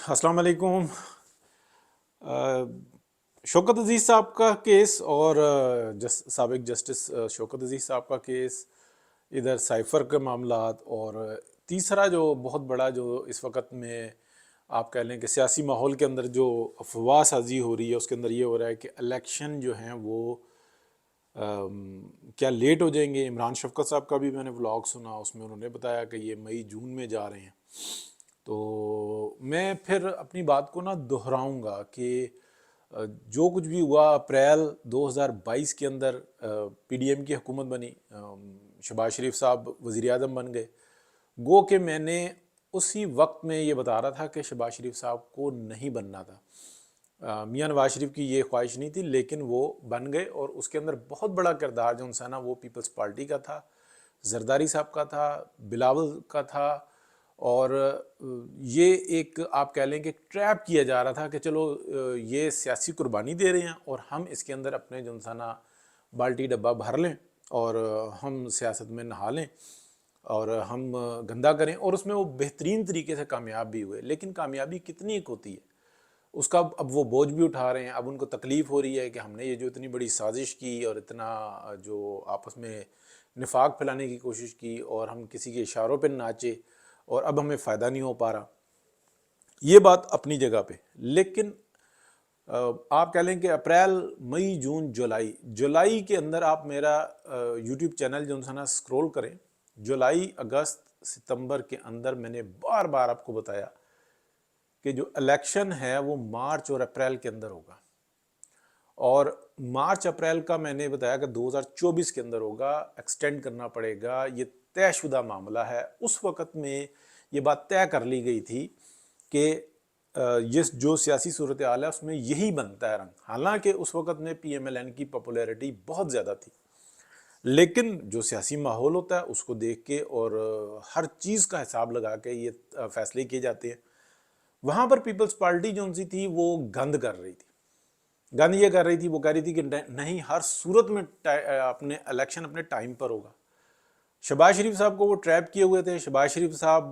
अस्सलाम वालेकुम। शौकत अजीज़ साहब का केस और साबिक जस्टिस शौकत अजीज़ साहब का केस, इधर साइफ़र के मामलात, और तीसरा जो बहुत बड़ा जो इस वक्त में आप कह लें कि सियासी माहौल के अंदर जो अफवाह साजी हो रही है, उसके अंदर ये हो रहा है कि इलेक्शन जो हैं वो क्या लेट हो जाएंगे। इमरान शफकत साहब का भी मैंने व्लॉग सुना, उसमें उन्होंने बताया कि ये मई जून में जा रहे हैं। तो मैं फिर अपनी बात को ना दोहराऊंगा कि जो कुछ भी हुआ अप्रैल 2022 के अंदर पीडीएम की हुकूमत बनी, शहबाज शरीफ साहब वज़ीर आज़म बन गए। गो कि मैंने उसी वक्त में ये बता रहा था कि शहबाज शरीफ साहब को नहीं बनना था। मियां नवाज शरीफ की ये ख्वाहिश नहीं थी, लेकिन वो बन गए। और उसके अंदर बहुत बड़ा किरदार जो इंसान वो पीपल्स पार्टी का था, जरदारी साहब का था, बिलावल का था। और ये एक आप कह लें कि ट्रैप किया जा रहा था कि चलो ये सियासी कुर्बानी दे रहे हैं और हम इसके अंदर अपने जो इंसाना बाल्टी डब्बा भर लें और हम सियासत में नहा लें और हम गंदा करें। और उसमें वो बेहतरीन तरीके से कामयाब भी हुए। लेकिन कामयाबी कितनी एक होती है, उसका अब वो बोझ भी उठा रहे हैं। अब उनको तकलीफ़ हो रही है कि हमने ये जो इतनी बड़ी साजिश की और इतना जो आपस में निफाक फैलाने की कोशिश की और हम किसी के इशारों पे नाचे और अब हमें फ़ायदा नहीं हो पा रहा। ये बात अपनी जगह पे। लेकिन आप कह लें कि अप्रैल, मई, जून, जुलाई के अंदर आप मेरा यूट्यूब चैनल जो है ना स्क्रॉल करें, जुलाई, अगस्त, सितंबर के अंदर मैंने बार बार आपको बताया कि जो इलेक्शन है वो मार्च और अप्रैल के अंदर होगा। और मार्च अप्रैल का मैंने बताया कि 2024 के अंदर होगा, एक्सटेंड करना पड़ेगा, ये तयशुदा मामला है। उस वक़्त में ये बात तय कर ली गई थी कि ये जो सियासी सूरत हाल है उसमें यही बनता है रंग। हालांकि उस वक़्त में PMLN की पॉपुलैरिटी बहुत ज़्यादा थी, लेकिन जो सियासी माहौल होता है उसको देख के और हर चीज़ का हिसाब लगा के ये फैसले किए जाते हैं। वहाँ पर पीपल्स पार्टी जो सी थी वो गंद कर रही थी। गंद ये कर रही थी, वो कह रही थी कि नहीं, हर सूरत में अपने इलेक्शन अपने टाइम पर होगा। शहबाज शरीफ साहब को वो ट्रैप किए हुए थे। शहबाज शरीफ साहब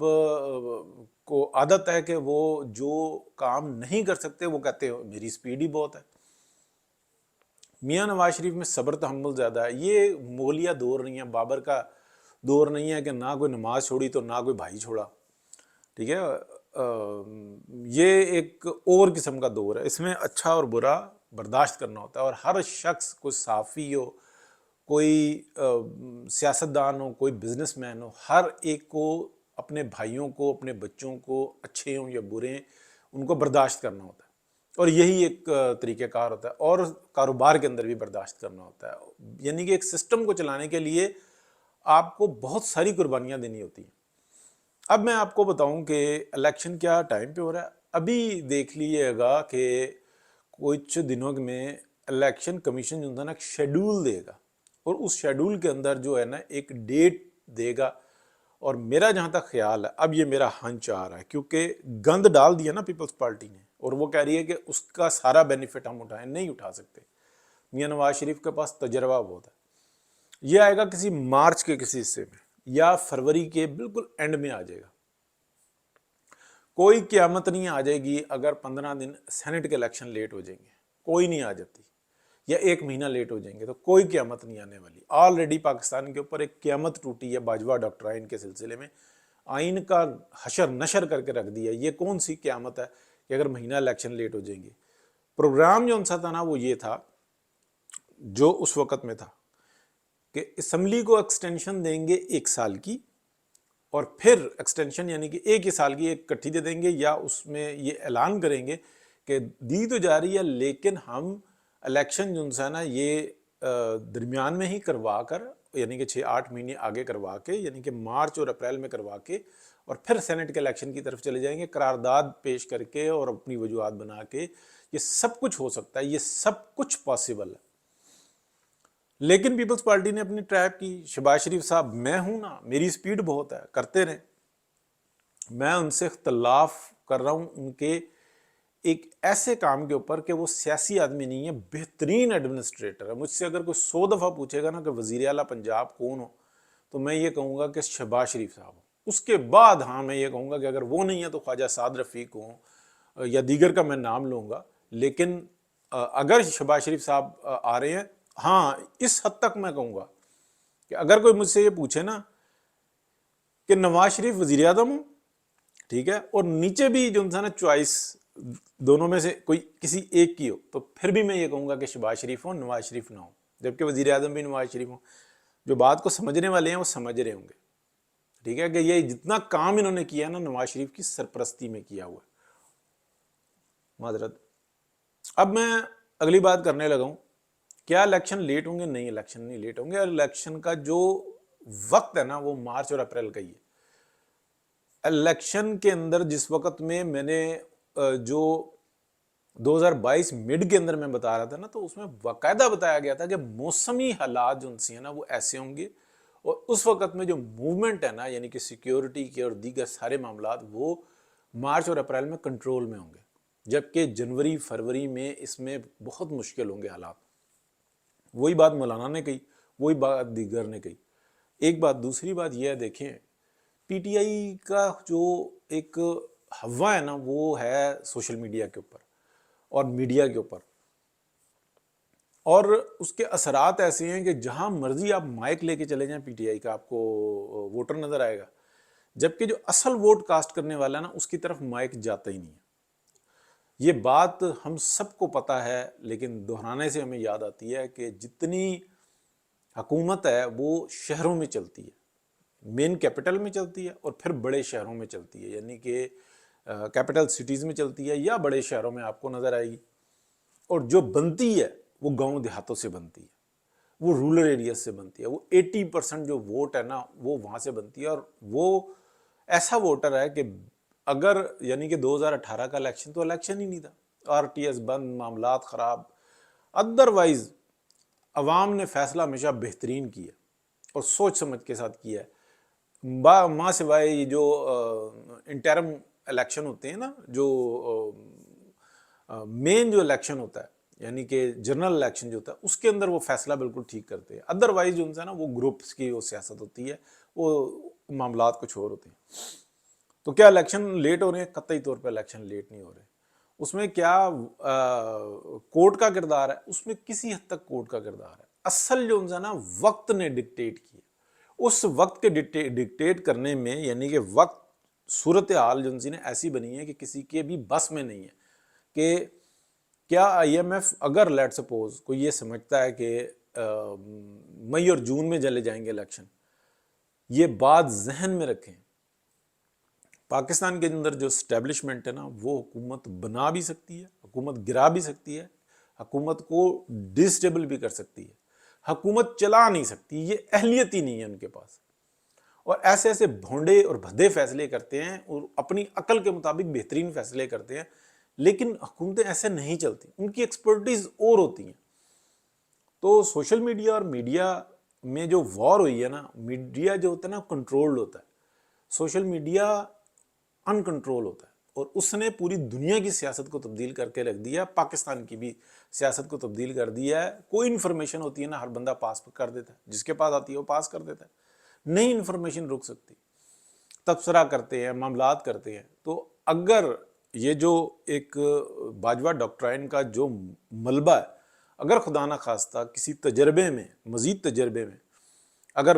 को आदत है कि वो जो काम नहीं कर सकते वो कहते हो मेरी स्पीड ही बहुत है। मियां नवाज शरीफ में सब्र तहम्मुल ज़्यादा है। ये मुगलिया दौर नहीं है, बाबर का दौर नहीं है कि ना कोई नमाज छोड़ी तो ना कोई भाई छोड़ा। ठीक है, ये एक और किस्म का दौर है। इसमें अच्छा और बुरा बर्दाश्त करना होता है और हर शख्स, कोई साफ़ी हो, कोई सियासतदान हो, कोई बिजनेसमैन हो, हर एक को अपने भाइयों को, अपने बच्चों को, अच्छे हों या बुरे, उनको बर्दाश्त करना होता है। और यही एक तरीक़ेकार होता है। और कारोबार के अंदर भी बर्दाश्त करना होता है। यानी कि एक सिस्टम को चलाने के लिए आपको बहुत सारी कुर्बानियाँ देनी होती हैं। अब मैं आपको बताऊं कि इलेक्शन क्या टाइम पे हो रहा है। अभी देख लीजिएगा कि कुछ दिनों में इलेक्शन कमीशन जो है ना शेड्यूल देगा और उस शेड्यूल के अंदर जो है ना एक डेट देगा। और मेरा जहाँ तक ख्याल है, अब ये मेरा हंच आ रहा है क्योंकि गंद डाल दिया ना पीपल्स पार्टी ने और वो कह रही है कि उसका सारा बेनिफिट हम उठाएं, नहीं उठा सकते। मियां नवाज शरीफ के पास तजर्बा बहुत है। ये आएगा किसी मार्च के किसी हिस्से में या फरवरी के बिल्कुल एंड में आ जाएगा। कोई क़यामत नहीं आ जाएगी अगर 15 दिन सेनेट के इलेक्शन लेट हो जाएंगे, कोई नहीं आ जाती। या 1 महीना लेट हो जाएंगे तो कोई क़यामत नहीं आने वाली। ऑलरेडी पाकिस्तान के ऊपर एक क़यामत टूटी है बाजवा डॉक्ट्राइन के सिलसिले में। आइन का हशर नशर करके रख दिया। ये कौन सी क़यामत है कि अगर महीना इलेक्शन लेट हो जाएंगे। प्रोग्राम जो उनसा था ना वो ये था, जो उस वक़्त में था कि असम्बली को एक्सटेंशन देंगे 1 साल की और फिर एक्सटेंशन यानी कि 1 ही साल की एक इकट्ठी दे देंगे, या उसमें ये ऐलान करेंगे कि दी तो जा रही है लेकिन हम इलेक्शन जो है ना ये दरमियान में ही करवा कर, यानी कि 6-8 महीने आगे करवा के, यानी कि मार्च और अप्रैल में करवा के और फिर सेनेट के इलेक्शन की तरफ चले जाएंगे करारदाद पेश करके और अपनी वजूहत बना के। ये सब कुछ हो सकता है, ये सब कुछ पॉसिबल है। लेकिन पीपल्स पार्टी ने अपनी ट्रैप की। शहबाज शरीफ साहब, मैं हूं ना, मेरी स्पीड बहुत है, करते रहे। मैं उनसे इख्तलाफ कर रहा हूं उनके एक ऐसे काम के ऊपर कि वो सियासी आदमी नहीं है, बेहतरीन एडमिनिस्ट्रेटर है। मुझसे अगर कोई 100 दफ़ा पूछेगा ना कि वज़ीर आला पंजाब कौन हो, तो मैं ये कहूँगा कि शहबाज शरीफ साहब हो। उसके बाद हाँ मैं ये कहूँगा कि अगर वो नहीं है तो ख्वाजा साद रफ़ीक हो, یا دیگر کا میں نام لوں گا، لیکن اگر شہباز شریف صاحب آ رہے ہیں، ہاں اس حد تک میں کہوں گا کہ اگر کوئی مجھ سے یہ پوچھے نا کہ نواز شریف وزیر اعظم ہوں، ٹھیک ہے، اور نیچے بھی جو انسان چوائس دونوں میں سے کوئی کسی ایک کی ہو، تو پھر بھی میں یہ کہوں گا کہ شہباز شریف ہوں، نواز شریف نہ ہوں، جبکہ وزیر اعظم بھی نواز شریف ہوں۔ جو بات کو سمجھنے والے ہیں وہ سمجھ رہے ہوں گے، ٹھیک ہے، کہ یہ جتنا کام انہوں نے کیا نا نواز شریف کی سرپرستی میں کیا ہوا ہے۔ معذرت۔ اب میں اگلی بات کرنے لگا ہوں، کیا الیکشن لیٹ ہوں گے؟ نہیں، الیکشن نہیں لیٹ ہوں گے۔ الیکشن کا جو وقت ہے نا وہ مارچ اور اپریل کا ہی ہے۔ الیکشن کے اندر جس وقت میں نے جو 2022 مڈ کے اندر میں بتا رہا تھا نا، تو اس میں باقاعدہ بتایا گیا تھا کہ موسمی حالات جو ان سے ہیں نا وہ ایسے ہوں گے، اور اس وقت میں جو موومنٹ ہے نا، یعنی کہ سیکیورٹی کے اور دیگر سارے معاملات، وہ مارچ اور اپریل میں کنٹرول میں ہوں گے، جبکہ جنوری فروری میں اس میں بہت مشکل ہوں گے حالات۔ وہی بات مولانا نے کہی، وہی بات دیگر نے کہی۔ ایک بات، دوسری بات یہ ہے، دیکھیں پی ٹی آئی کا جو ایک ہوا ہے نا وہ ہے سوشل میڈیا کے اوپر اور میڈیا کے اوپر، اور اس کے اثرات ایسے ہیں کہ جہاں مرضی آپ مائک لے کے چلے جائیں پی ٹی آئی کا، آپ کو ووٹر نظر آئے گا، جبکہ جو اصل ووٹ کاسٹ کرنے والا ہے نا اس کی طرف مائک جاتا ہی نہیں ہے۔ یہ بات ہم سب کو پتہ ہے، لیکن دہرانے سے ہمیں یاد آتی ہے کہ جتنی حکومت ہے وہ شہروں میں چلتی ہے، مین کیپٹل میں چلتی ہے، اور پھر بڑے شہروں میں چلتی ہے، یعنی کہ کیپٹل سٹیز میں چلتی ہے یا بڑے شہروں میں آپ کو نظر آئے گی، اور جو بنتی ہے وہ گاؤں دیہاتوں سے بنتی ہے، وہ رورل ایریاز سے بنتی ہے، وہ 80% جو ووٹ ہے نا وہ وہاں سے بنتی ہے، اور وہ ایسا ووٹر ہے کہ اگر یعنی کہ 2018 کا الیکشن تو الیکشن ہی نہیں تھا، آر ٹی ایس بند، معاملات خراب، ادروائز عوام نے فیصلہ ہمیشہ بہترین کیا اور سوچ سمجھ کے ساتھ کیا ہے، ماں سوائے یہ جو انٹرم الیکشن ہوتے ہیں نا، جو مین جو الیکشن ہوتا ہے یعنی کہ جنرل الیکشن جو ہوتا ہے، اس کے اندر وہ فیصلہ بالکل ٹھیک کرتے ہیں، ادروائز جو ہے نا وہ گروپس کی وہ سیاست ہوتی ہے، وہ معاملات کچھ اور ہوتے ہیں۔ تو کیا الیکشن لیٹ ہو رہے ہیں؟ قطعی طور پہ الیکشن لیٹ نہیں ہو رہے۔ اس میں کیا کورٹ کا کردار ہے؟ اس میں کسی حد تک کورٹ کا کردار ہے۔ اصل جو ہے نا وقت نے ڈکٹیٹ کیا، اس وقت کے ڈکٹیٹ کرنے میں، یعنی کہ وقت صورتحال جو نے ایسی بنی ہے کہ کسی کے بھی بس میں نہیں ہے کہ کیا آئی ایم ایف اگر لیٹ سپوز کوئی یہ سمجھتا ہے کہ مئی اور جون میں چلے جائیں گے الیکشن، یہ بات ذہن میں رکھیں، پاکستان کے اندر جو اسٹیبلشمنٹ ہے نا وہ حکومت بنا بھی سکتی ہے، حکومت گرا بھی سکتی ہے، حکومت کو ڈسٹیبل بھی کر سکتی ہے، حکومت چلا نہیں سکتی، یہ اہلیت ہی نہیں ہے ان کے پاس، اور ایسے ایسے بھونڈے اور بھدے فیصلے کرتے ہیں اور اپنی عقل کے مطابق بہترین فیصلے کرتے ہیں، لیکن حکومتیں ایسے نہیں چلتی، ان کی ایکسپرٹیز اور ہوتی ہیں۔ تو سوشل میڈیا اور میڈیا میں جو وار ہوئی ہے نا، میڈیا جو ہوتا ہے نا کنٹرولڈ ہوتا ہے، سوشل میڈیا ان کنٹرول ہوتا ہے، اور اس نے پوری دنیا کی سیاست کو تبدیل کر کے رکھ دیا، پاکستان کی بھی سیاست کو تبدیل کر دیا ہے۔ کوئی انفارمیشن ہوتی ہے نا ہر بندہ پاس کر دیتا ہے، جس کے پاس آتی ہے وہ پاس کر دیتا ہے، نئی انفارمیشن رک سکتی، تبصرہ کرتے ہیں، معاملات کرتے ہیں۔ تو اگر یہ جو ایک باجوہ ڈاکٹرائن کا جو ملبہ ہے، اگر خدا نہ خواستہ کسی تجربے میں، مزید تجربے میں اگر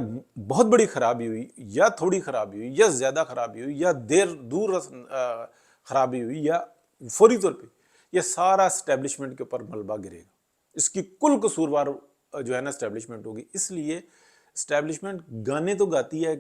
بہت بڑی خرابی ہوئی یا تھوڑی خرابی ہوئی یا زیادہ خرابی ہوئی یا دور خرابی ہوئی یا فوری طور پہ، یہ سارا اسٹیبلشمنٹ کے اوپر ملبہ گرے گا، اس کی کل قصوروار جو ہے نا اسٹیبلشمنٹ ہوگی۔ اس لیے اسٹیبلشمنٹ گانے تو گاتی ہے